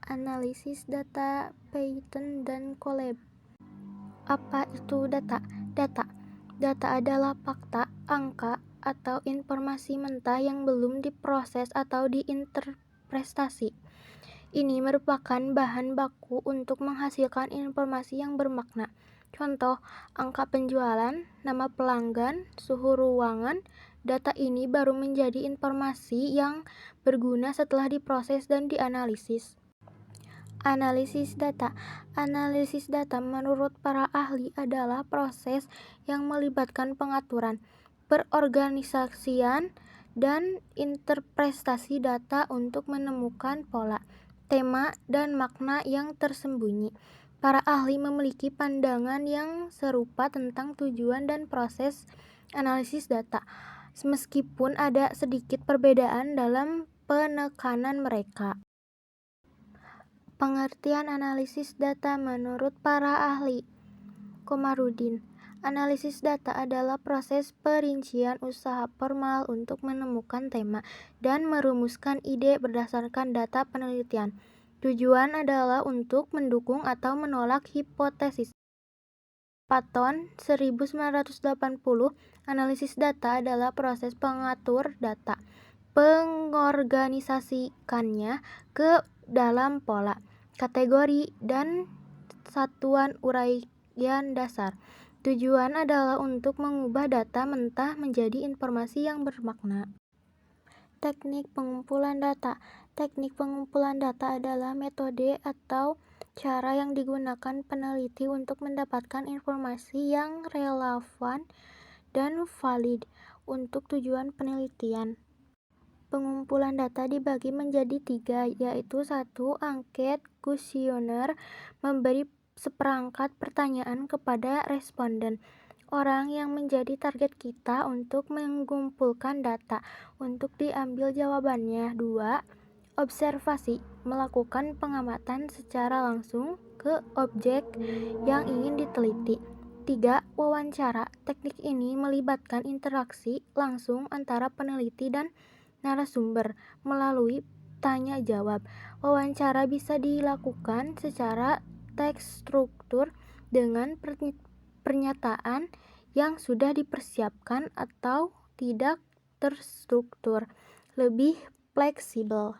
Analisis data Python dan Colab. Apa itu data? Data adalah fakta, angka, atau informasi mentah yang belum diproses atau diinterpretasi. Ini merupakan bahan baku untuk menghasilkan informasi yang bermakna. Contoh, angka penjualan, nama pelanggan, suhu ruangan. Data ini baru menjadi informasi yang berguna setelah diproses dan dianalisis. Analisis data. Analisis data menurut para ahli adalah proses yang melibatkan pengaturan, perorganisasian, dan interpretasi data untuk menemukan pola, tema, dan makna yang tersembunyi. Para ahli memiliki pandangan yang serupa tentang tujuan dan proses analisis data, meskipun ada sedikit perbedaan dalam penekanan mereka. Pengertian analisis data menurut para ahli. Komarudin. Analisis data adalah proses perincian usaha formal untuk menemukan tema dan merumuskan ide berdasarkan data penelitian. Tujuan adalah untuk mendukung atau menolak hipotesis. Patton 1980. Analisis data adalah proses pengatur data, pengorganisasikannya ke dalam pola, kategori, dan satuan uraian dasar. Tujuan adalah untuk mengubah data mentah menjadi informasi yang bermakna. Teknik pengumpulan data. Teknik pengumpulan data adalah metode atau cara yang digunakan peneliti untuk mendapatkan informasi yang relevan dan valid untuk tujuan penelitian. Pengumpulan data dibagi menjadi 3, yaitu 1. Angket kuesioner, memberi seperangkat pertanyaan kepada responden, orang yang menjadi target kita untuk mengumpulkan data, untuk diambil jawabannya. 2. Observasi, melakukan pengamatan secara langsung ke objek yang ingin diteliti. 3. Wawancara, teknik ini melibatkan interaksi langsung antara peneliti dan narasumber melalui tanya jawab. Wawancara bisa dilakukan secara terstruktur dengan pernyataan yang sudah dipersiapkan atau tidak terstruktur, lebih fleksibel.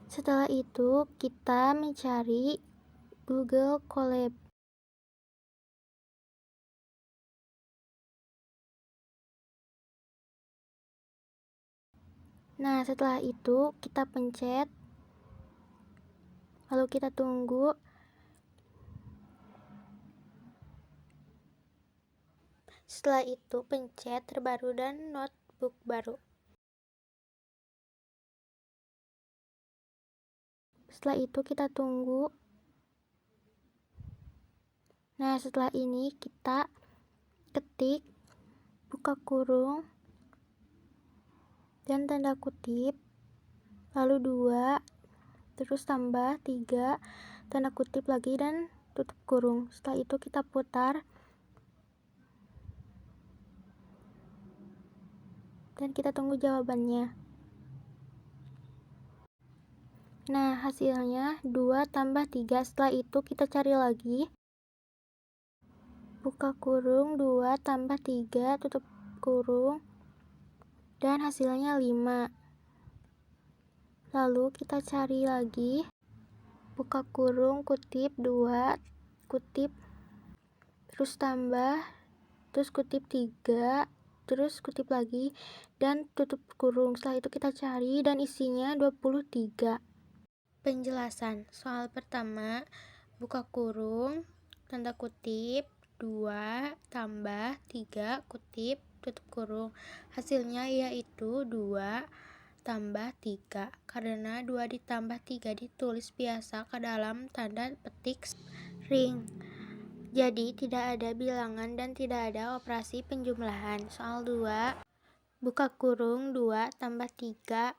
Setelah itu, kita mencari Google Colab. Nah, setelah itu kita pencet, lalu kita tunggu. Setelah itu pencet terbaru dan notebook baru. Setelah itu kita tunggu. Nah, setelah ini kita ketik buka kurung dan tanda kutip, lalu 2, terus tambah 3, tanda kutip lagi, dan tutup kurung. Setelah itu kita putar dan kita tunggu jawabannya. Nah, hasilnya 2 tambah 3. Setelah itu kita cari lagi. Buka kurung, 2 tambah 3, tutup kurung, dan hasilnya 5. Lalu kita cari lagi. Buka kurung, kutip 2, kutip, terus tambah, terus kutip 3, terus kutip lagi, dan tutup kurung. Setelah itu kita cari dan isinya 23. Penjelasan. Soal pertama, buka kurung, tanda kutip, 2 tambah 3 kutip, tutup kurung. Hasilnya yaitu 2 tambah 3. Karena 2 ditambah 3 ditulis biasa ke dalam tanda petik ring. Jadi tidak ada bilangan dan tidak ada operasi penjumlahan. Soal 2, buka kurung, 2 tambah 3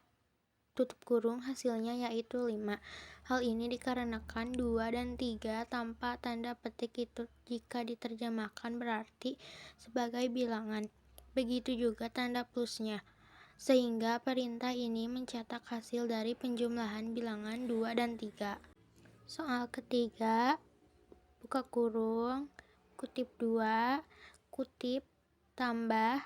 tutup kurung, hasilnya yaitu 5. Hal ini dikarenakan 2 dan 3 tanpa tanda petik itu jika diterjemahkan berarti sebagai bilangan. Begitu juga tanda plusnya. Sehingga perintah ini mencetak hasil dari penjumlahan bilangan 2 dan 3. Soal ketiga, buka kurung, kutip 2, kutip, tambah,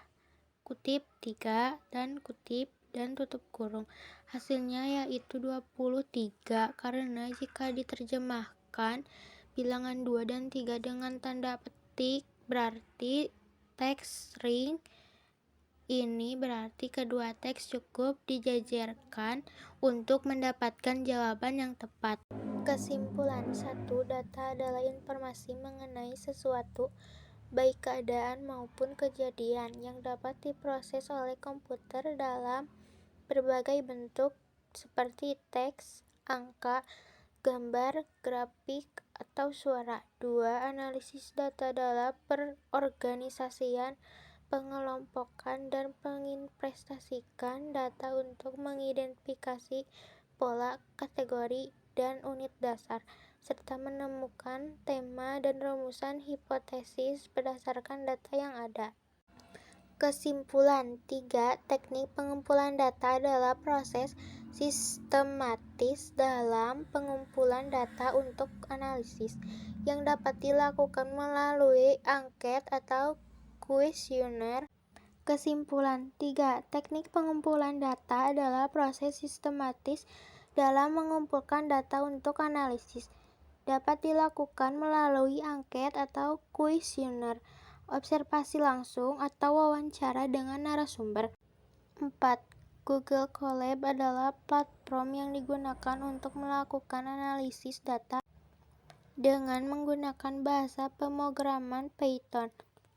kutip 3, dan kutip, dan tutup kurung. Hasilnya yaitu 23, karena jika diterjemahkan bilangan 2 dan 3 dengan tanda petik, berarti teks ring ini berarti kedua teks cukup dijajarkan untuk mendapatkan jawaban yang tepat. Kesimpulan 1. Data adalah informasi mengenai sesuatu, baik keadaan maupun kejadian, yang dapat diproses oleh komputer dalam berbagai bentuk seperti teks, angka, gambar, grafik, atau suara. 2. Analisis data adalah perorganisasian, pengelompokan, dan menginvestasikan data untuk mengidentifikasi pola, kategori, dan unit dasar, serta menemukan tema dan rumusan hipotesis berdasarkan data yang ada. Kesimpulan 3. Teknik pengumpulan data adalah proses sistematis dalam pengumpulan data untuk analisis, yang dapat dilakukan melalui angket atau kuesioner. Kesimpulan 3. Teknik pengumpulan data adalah proses sistematis dalam mengumpulkan data untuk analisis, dapat dilakukan melalui angket atau kuesioner, observasi langsung, atau wawancara dengan narasumber. 4. Google Colab adalah platform yang digunakan untuk melakukan analisis data dengan menggunakan bahasa pemrograman Python.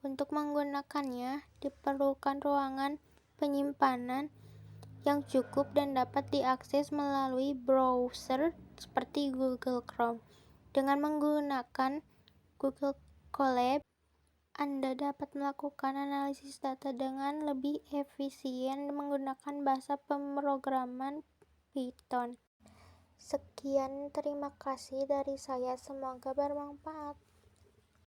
Untuk menggunakannya, diperlukan ruangan penyimpanan yang cukup dan dapat diakses melalui browser seperti Google Chrome. Dengan menggunakan Google Colab, Anda dapat melakukan analisis data dengan lebih efisien menggunakan bahasa pemrograman Python. Sekian, terima kasih dari saya, semoga bermanfaat.